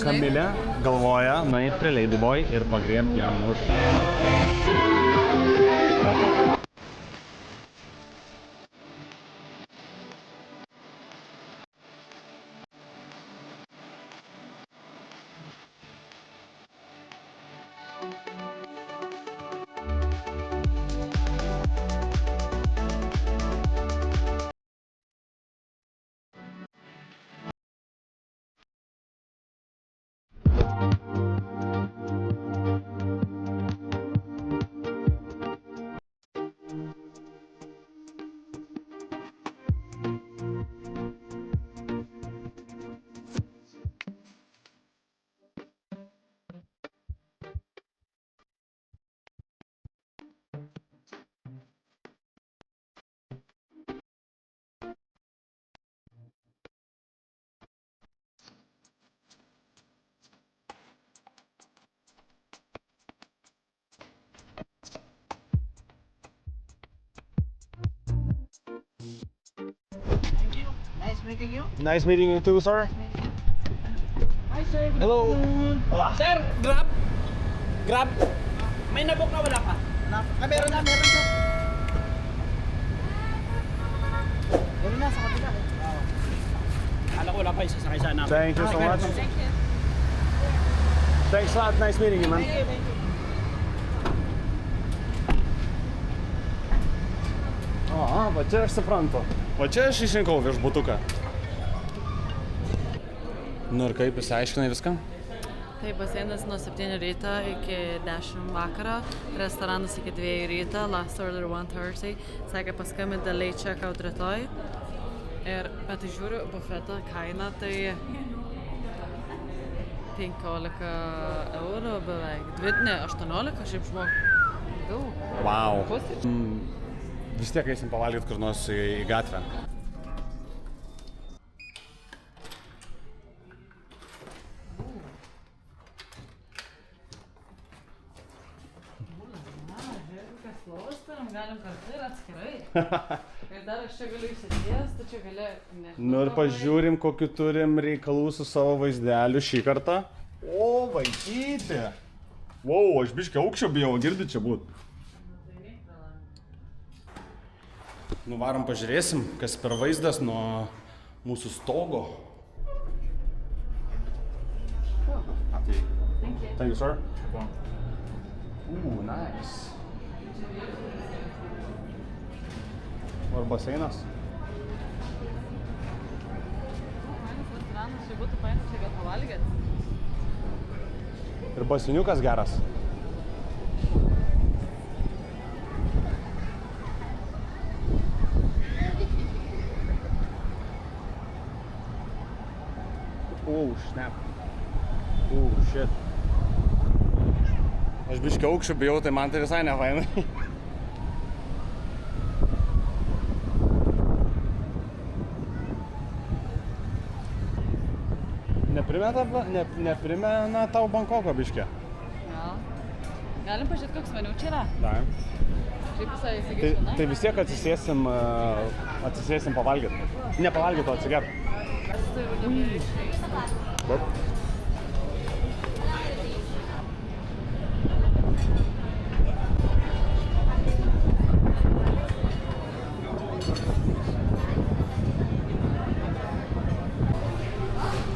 Kamilė galvoja nueit prie Ladyboy ir pagriebti jam už. Nice meeting you too, sir. Hi sir, good Hello. afternoon. Sir, grab. Grab. May nabook na wala pa? Meron na sir. Meron na sa kabila. Kala ko wala pa isasakay sana. Thank you so much. Thank you. Thanks a lot. Nice meeting you, man. Thank you. Aha, va čia aš suprantu. Va čia aš išrinkau viešbutuką. Nu ir kaip išsiaiškinai viską? Tai baseinas nuo 7 ryto iki 10 vakaro, restoranas iki 2 ryto, last order 1:30, sakė paskambinti late checkout rytoj. Bet žiūriu, bufeto kaina tai 15 eurų beveik, 18 šiaip žmogų. Daug. Wow. Pusryčių. Vis tiek eisim pavalgyti kur nors į gatvę. Galim kartu ir atskirai. Ir dar aš čia galiu įsitiesti, tu čia gali... Nu ir pažiūrim, kokiu turim reikalų su savo vaizdeliu šį kartą. O, vaikyti! Wow, aš biškį aukščio bijau, girdi čia būt. Nuvarom pažiūrėsim, kas per vaizdas nuo mūsų stogo. Thank you, sir. Nice. Ar baseinas? Fainas restoranas, čia būtų fainas, čia gal pavalgėt. Ir baseiniukas geras. Oh, snap. Oh, shit. Aš biškį aukščių bijau, tai man tai visai nefainai. Neprimena tau Bankoko biškį? Gal. Galim pažiūrėti, koks meniu čia yra? Taip. Šiaip visai įsigiština. Tai vis tiek atsisėsim pavalgyti. Ne pavalgyti, o atsigert.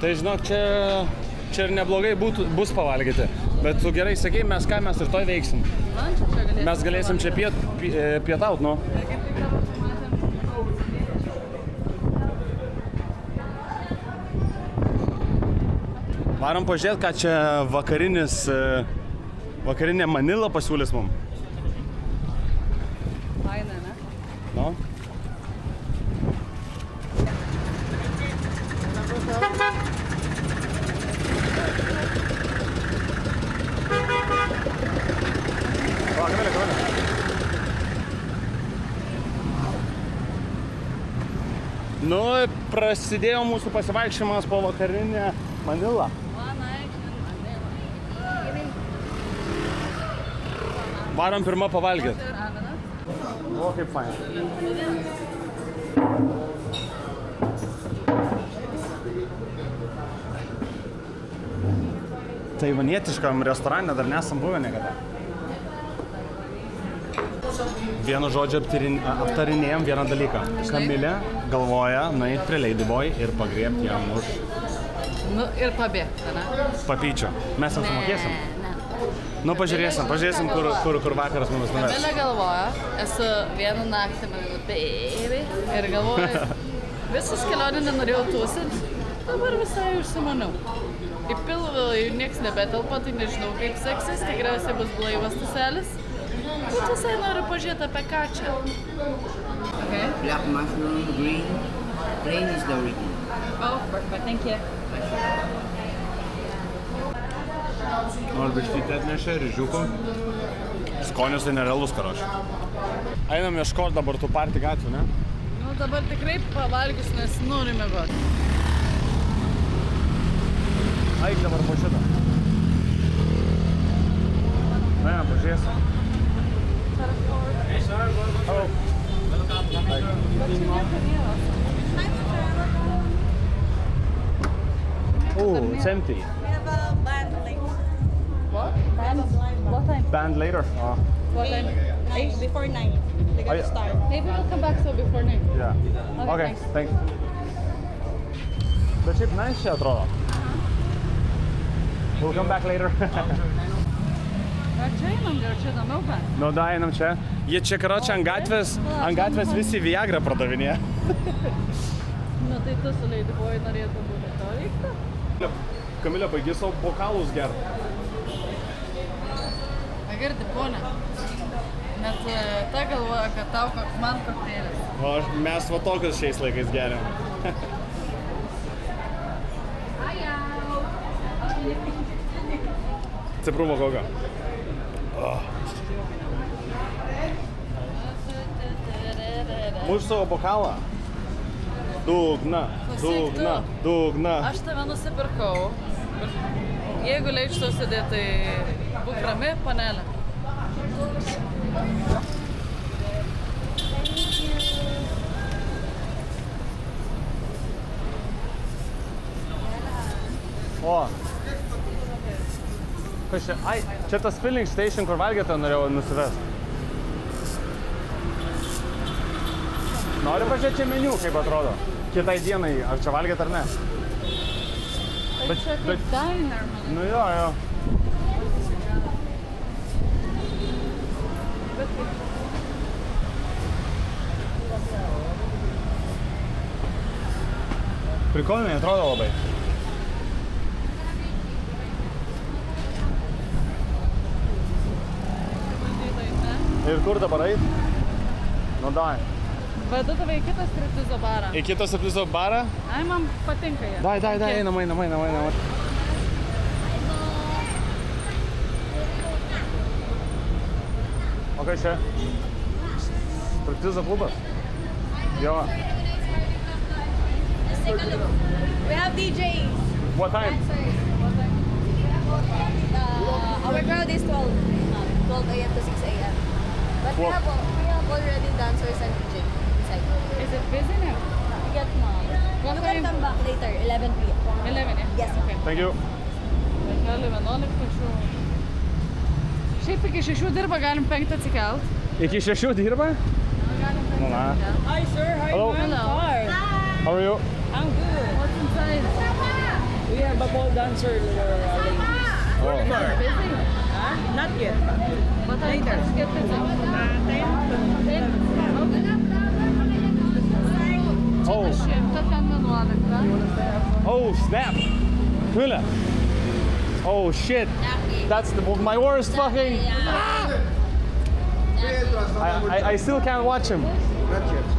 Tai žinok, čia ir neblogai bus pavalgyti, bet tu gerai sakei, mes rytoj veiksim. Mes galėsim čia pietaut, nu. Varom pažiūrėti, ką čia vakarinė Manila pasiūlys mum. Faina, ne? Nu? Nu, prasidėjo mūsų pasivaikščiojimas po vakarinę Manilą. Varom pirmą pavalgyti. O, kaip faina. taivanietiškam restorane dar nesam buvę niekada. Vienu žodžiu aptarinėjom vieną dalyką. Kamilė galvoja nueit prie Ladyboy ir pagriebti jam už Nu, ir pabėgti, ne? papyčio. Mes jam sumokėsim. Ne. Nu, pažiūrėsim, kur vakaras mums nuves. Kamilė galvoja, esu vieną naktį mano baby ir galvoju, visas kelionę nenorėjau tūsinti, dabar visai užsimaniau. Į pilvą nieks nebetelpa, tai nežinau kaip seksis, tikriausiai bus blaivas tuselis. Bet visai noriu pažiūrėti apie ką čia. Okay. Black mushroom, green. Plain is the original. Oh, perfect, thank you. Nors bištytį atnešė, ryžiukų. Skonis tai nerealus, karoši. Einam ieškoti dabar tų party gatvių, ne? Nu, dabar tikrai pavalgius, nes noriu miegoti. Eik dabar po šitą. Ne, pažiūrėsim. Hello. Oh, it's empty. We have a band later. What? What time? Band later. Oh. What time? 9, before 9. They're gonna start. Maybe we'll come back so before 9. Yeah. Okay, Thanks. Bet šiaip nice čia atrodo. We'll come back later. Ar čia einam, ar čia įdomiau ką? Nu, da, einam čia. Jie čia, karoči, ant gatvės visi Viagra pardavinėja. Nu, tai tu su Ladyboy norėtum būti. To vyksta? Kamilė, baigi savo bokalus gerti. Girdi, ponė. Net ta galvoja, kad tau man kokteilis. O mes va tokius šiais laikais geriam. Ciprumo koga. Muš savo bokalą. Dugna. Aš tave nusipirkau. Jeigu leidžiu tau sėdėti, tai būk rami, panelė. O. Kas čia? Ai, čia tas filling station, kur valgėtą norėjau nusivest. Noriu pažiūrėti čia meniu, kaip atrodo. Kitai dienai, ar čia valgėt ar ne? Tai čia kaip diner, man. Nu jo. Prikoliniai atrodo labai. Ir kur dabar eit? Nu dai. Vedu tave į kitą striptizo barą. Į kitą striptizo barą? Ai, man patinka jie. Dai, einam. O kas čia? Striptizo klubas? Jo. Let's take a look. We have DJs. What time? Our crowd is 12 a.m. to 6 a.m. But we Well- have already dancers and DJ inside. Is it busy now? Yes, ma'am. What You time? can come back later, 11 p.m. 11, yeah? Yes. Okay. Thank you. Gali 11 6. Šiaip iki 6 dirba, galim 5 atsikelt. Iki 6 dirba? Galim 5 Nu, na. atsikelt. Hi, sir. How Hello. Hello. How are you? I'm good. What's inside? We have a pole dancer. Oh. Busy? Not yet. What time? Let's get busy. 10. Oh. Šimta ten 11. Oh, snap. Kamilė. Oh, shit. That's my worst fucking... I still can't watch him.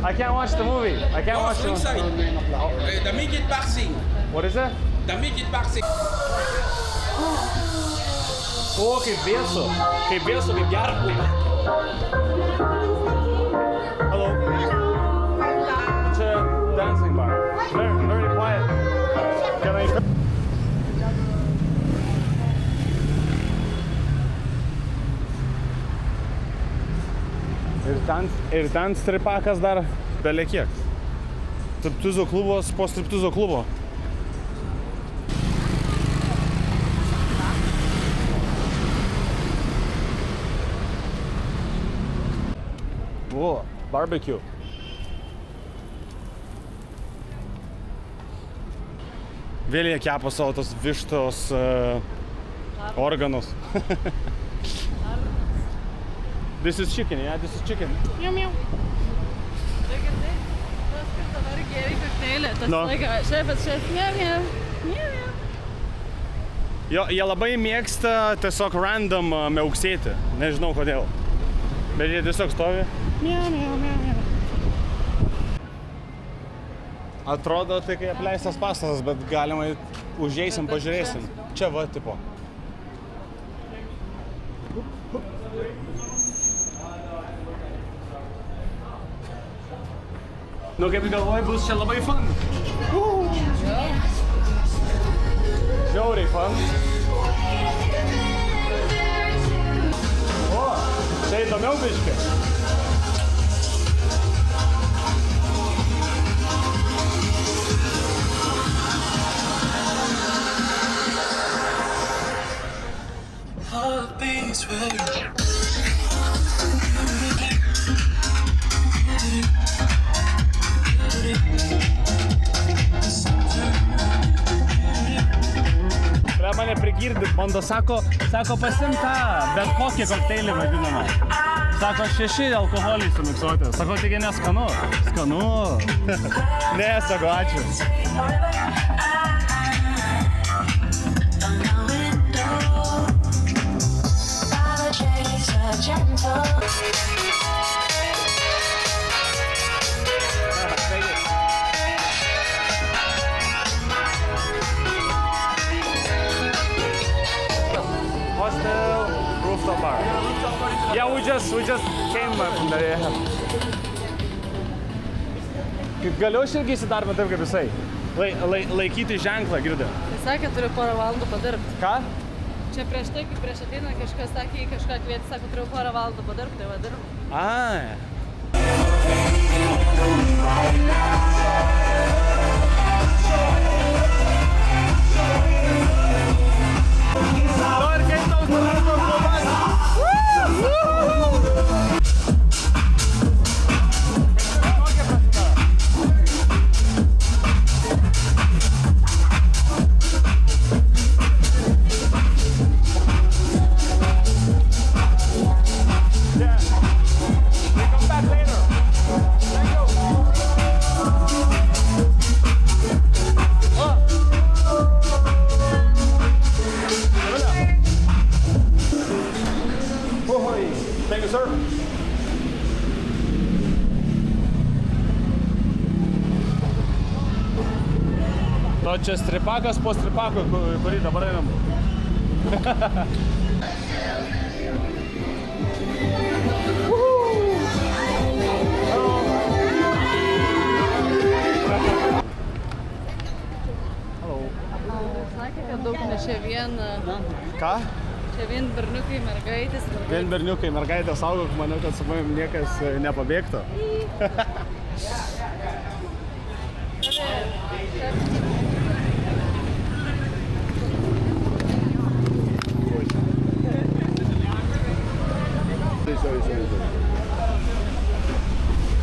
I can't watch the movie. I can't watch him. The midget boxing. What is that? The midget boxing. O, kaip vėsu, kaip gera. Hello. It's a dancing bar. Very quiet. Can I... Ir ten stripakas dar belekiek. Striptizo klubas po striptizo klubo. O, barbecue. Vėlėje kepa savo tos vištos organus. This is chicken, yeah? This is chicken. Miau, miau. Raigardai, tas, kas dabar gėrė kokteilį, tas No. laiką, šefas, miau, miau, miau, miau. Jo, jie labai mėgsta tiesiog random miauksėti. Nežinau kodėl. Bet jie tiesiog stovi. Miau, miau, miau, miau. Atrodo, tai kai apleistas pastatas, bet galima užeisim, pažiūrėsim. Čia va, tipo. Nu, kaip galvoju, bus čia labai fun. Žiauriai fun. O, čia įdomiau biškį. Mane prigirdit, bando, sako pasimt tą, bet kokį kokteilį vadinamą. Sako 6 alkoholiai sumiksuoti. Sako, taigi neskanu. Skanu. Ne, sako, ačiū. Hostel, rooftop bar. Yeah, we just came from there. Galiu aš irgi įsidarbinti taip kaip jisai. Laikyti ženklą, girdi. Jis sakė, turiu porą valandų padirbti. Ką? Čia prieš tai, kai prieš ateina kažkas sakė, į kažką kvieti, sako, turiu porą valandų padirbti, tai va dirbu. Ai. Thank you, sir. To čia stripakas po stripako, kurį dabar einam. Sakė, kad daug ne čia vien... Ką? Čia vien berniukai, mergaitės. Vien berniukai, mergaitės saugok mane, kad su manim niekas nepabėgtų.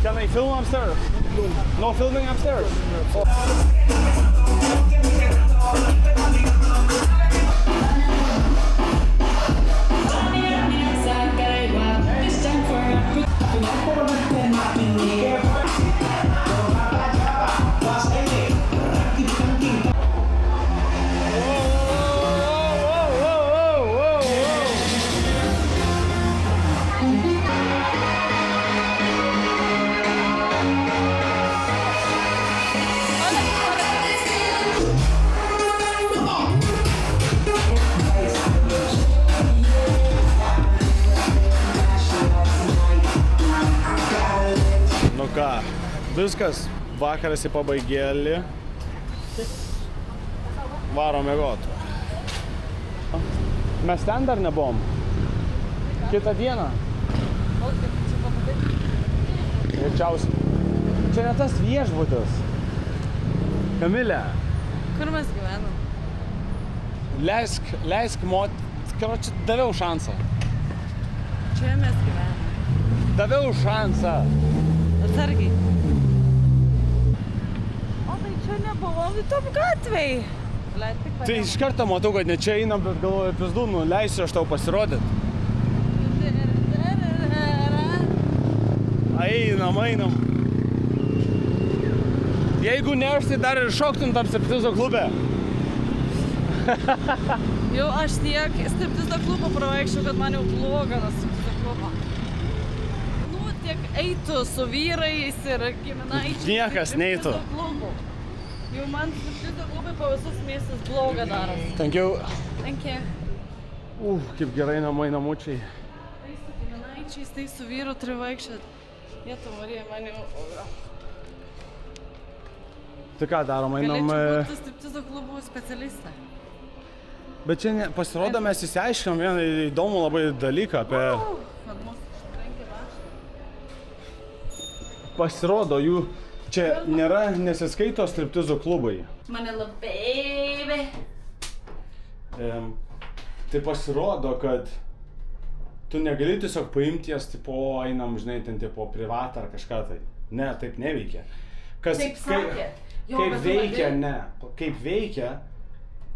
Can I film upstairs? No filming upstairs? Nu ką, viskas, vakaras į pabaigėlį, varom miegot. Mes ten dar nebuvom. Kitą dieną. Greičiausiai. Čia ne tas viešbutis. Kamilė, Kur mes gyvenam? leisk karoči, daviau šansą. Čia mes gyvenam. Daviau šansą. Atsargiai. O tai čia nebuvo, tai top gatvėj. Tai iš karto matau, kad ne čia einam, bet galvoju, pizdu, nu leisiu aš tau pasirodyti. Einam. Jeigu ne aš, tai dar ir šoktum tam striptizo klube. Jau aš tiek striptizo klubą pravaikščiau, kad man jau bloga nuo striptizo klubo. Nu, tiek eitų su vyrais ir giminaičiais. Niekas neitų. Jau man striptizo klubai po visus miestus bloga daros. Thank you. Thank you. Kaip gerai namučiai. Tai su giminaičiais, tai su vyru turi vaikščiot. Jėtų Marija, man jau... Tai ką darom, einam... Galėčiau būti striptizo klubų specialistė. Bet čia pasirodo mes įsiaiškinam vieną įdomų labai dalyką apie... Kad mūsų trenkė vašką. Pasirodo, jų čia nėra nesiskaito striptizo klubai. Mane labai... Tai pasirodo, kad tu negali tiesiog paimti jas, tipo, einam, žinai, ten tipo privatą ar kažką tai. Ne, taip neveikia. Taip sakė. Kaip veikia,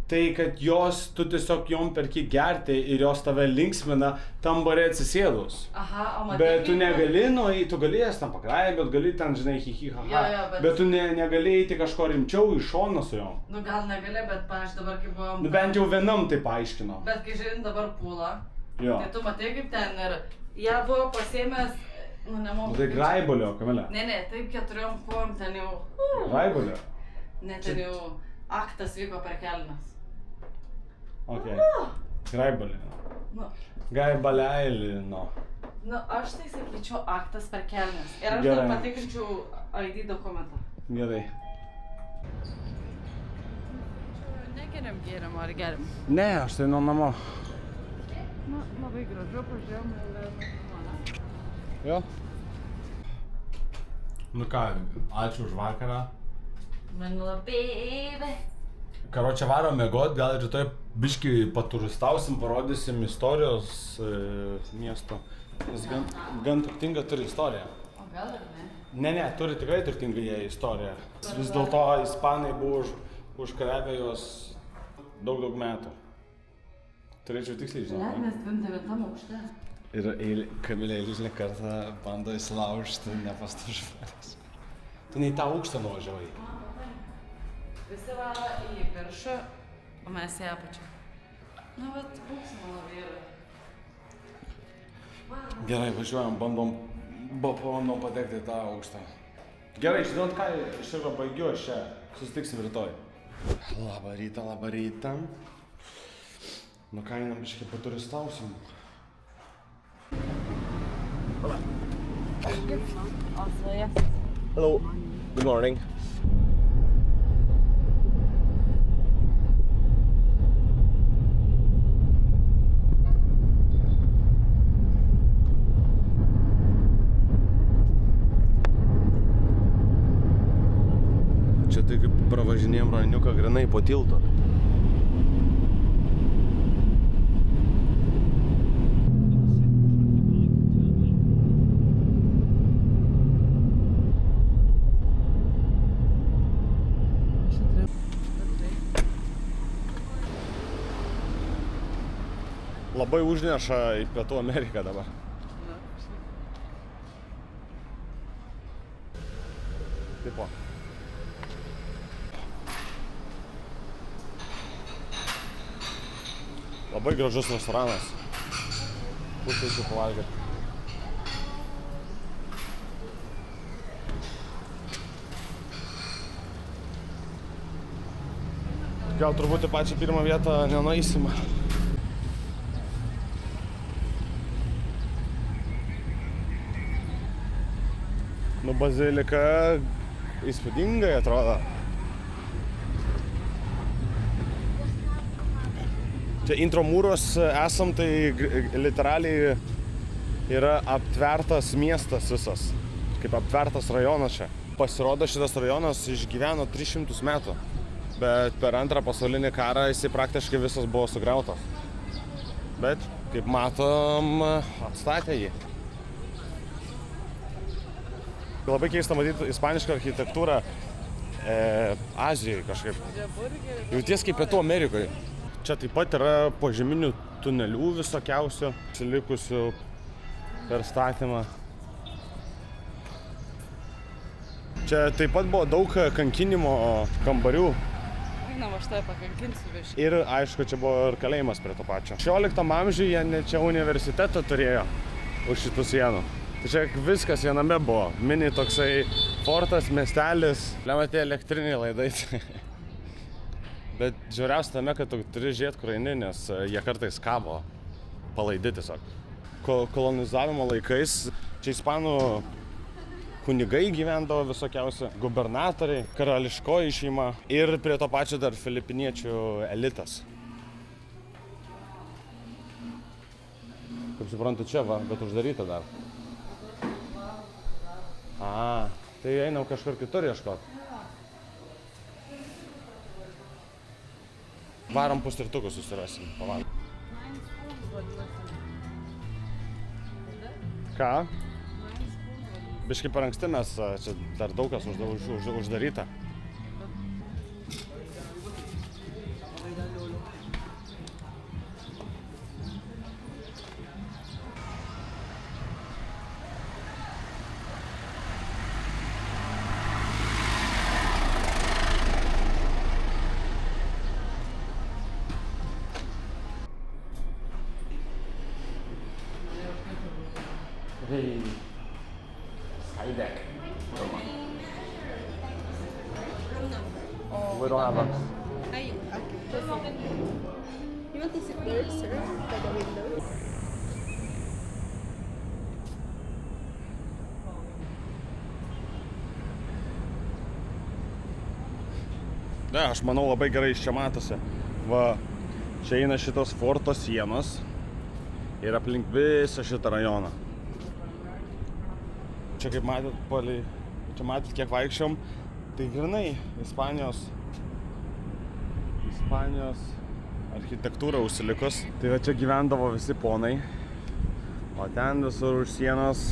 tai kad jos, tu tiesiog jom perki gerti ir jos tave linksmina tam bare atsisėdus. Aha, o matai. Bet tu negali, tu gali jas tam pakraipti, bet gali ten, žinai, haha. Bet tu negali eiti kažko rimčiau iš šono su jom. Nu gal negali, bet aš dabar kaip buvom... Nu bent jau vienam tai paaiškino. Bet kai žiūrint dabar pūlą, Jo. tai tu matai kaip ten ir ją buvo pasiėmęs, nu nemoku. Tai graibolio, Kamilė. Ne, taip 4 kojom ten jau... Graibolio? Ne, ten jau aktas vyko per kelnes. Ok. Graibolio. Nu, Gaibaleilino. nu, aš tai sakyčiau aktas per kelnes. Ir aš Gerai. dar patikrinčiau ID dokumentą. Gerai. Negeriam gėrimą ar geriam? Ne, aš tai nuo namo. Nu, labai gražu, pažiūrėjom ir... Jo. Nu ką, ačiū už vakarą. Man labai... Karočią varom miegot, gal rytoj biškį paturistausim, parodysim istorijos miesto. Nes gan turtinga turi istoriją. O gal ir ne? Ne, turi tikrai turtingą jie istoriją. Vis dėlto ispanai buvo užkariavę jos daug metų. Turėčiau tiksliai žinoti. Ne, mes 29 aukšte. Ir Kamilė eilinį kartą bando įsilaužti nepastus žmonės. Tu ne į tą aukštą nuvažiavai. Visi varo į viršų, o mes į apačią. Na, bet būsim mano vyrai. Gerai, važiuojam, bandom patekti į tą aukštą. Gerai, žinot ką, iš tikrųjų baigiu aš čia. Susitiksim rytoj. Labą rytą. Nu ką, einam biškį paturistausim. Hello, good morning. Čia tai kaip pravažinėjom raniuką grinai po tilto. Labai užneša į Pietų Ameriką dabar. Tipo. Labai gražus restoranas. Pusėsiu pavalgyti. Gal turbūt į pačią pirmą vietą nenueisim. Nu, bazilika įspūdingai atrodo. Čia Intramuros esam, tai literaliai yra aptvertas miestas visas. Kaip aptvertas rajonas čia. Pasirodo, šitas rajonas išgyveno 300 metų. Bet per antrą pasaulinį karą jisai praktiškai visas buvo sugriautas. Bet, kaip matom, atstatė jį. Labai keista matyti ispanišką architektūrą Azijoje kažkaip. Jauties kaip Pietų Amerikoje. Čia taip pat yra požeminių tunelių visokiausių, atsilikusių per statymą. Čia taip pat buvo daug kankinimo kambarių. Na, aš tai pakankinsiu virš. Ir aišku, čia buvo ir kalėjimas prie to pačio. 16 amžiuje net čia universitetą turėjo už šitų sienų. Tai čia viskas viename buvo. Mini toksai fortas, miestelis. Lematė elektriniai laidai. Bet žiūriausia tame, kad tu turi žiūrėti, kur eini, nes jie kartais kabo palaidi tiesiog. Kolonizavimo laikais čia ispanų kunigai gyvendavo visokiausi, gubernatoriai, karališkoji šeima ir prie to pačio dar filipiniečių elitas. Kaip suprantu, čia va, bet uždaryta dar. Tai einam kažkur kitur ieškoti. Varom pustirtukus susirasim, pavalgom. Ką? Biškai per anksti mes, čia dar daug kas uždaryta. Hey, Skydeck. We don't have a... Ay, okay. You want to sit there, sir? By the window? Ne, aš manau labai gerai iš čia matosi. Va, čia eina šitos forto sienos ir aplink visą šitą rajoną. Čia kaip matėt, čia matėt kiek vaikščiom, tai grinai Ispanijos architektūra užsilikus. Tai va čia gyvendavo visi ponai, o ten visur už sienos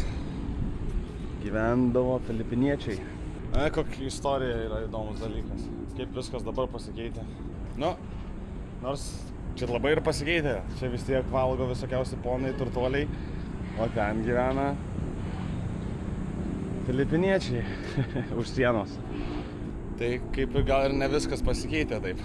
gyvendavo filipiniečiai. Kokia istorija yra įdomus dalykas, kaip viskas dabar pasikeitė. Nu, nors čia labai ir pasikeitė, čia vis tiek valgo visokiausi ponai, turtuoliai, o ten gyvena filipiniečiai už sienos. Tai kaip ir gal ir ne viskas pasikeitė taip.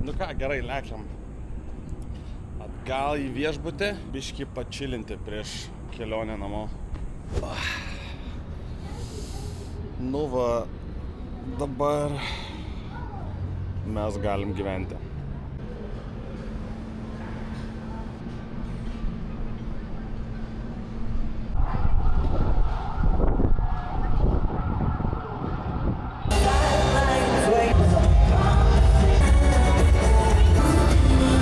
Nu ką, gerai, lekiam atgal į viešbutį, biškį pačilinti prieš kelionę namo. Nu va, dabar mes galim gyventi.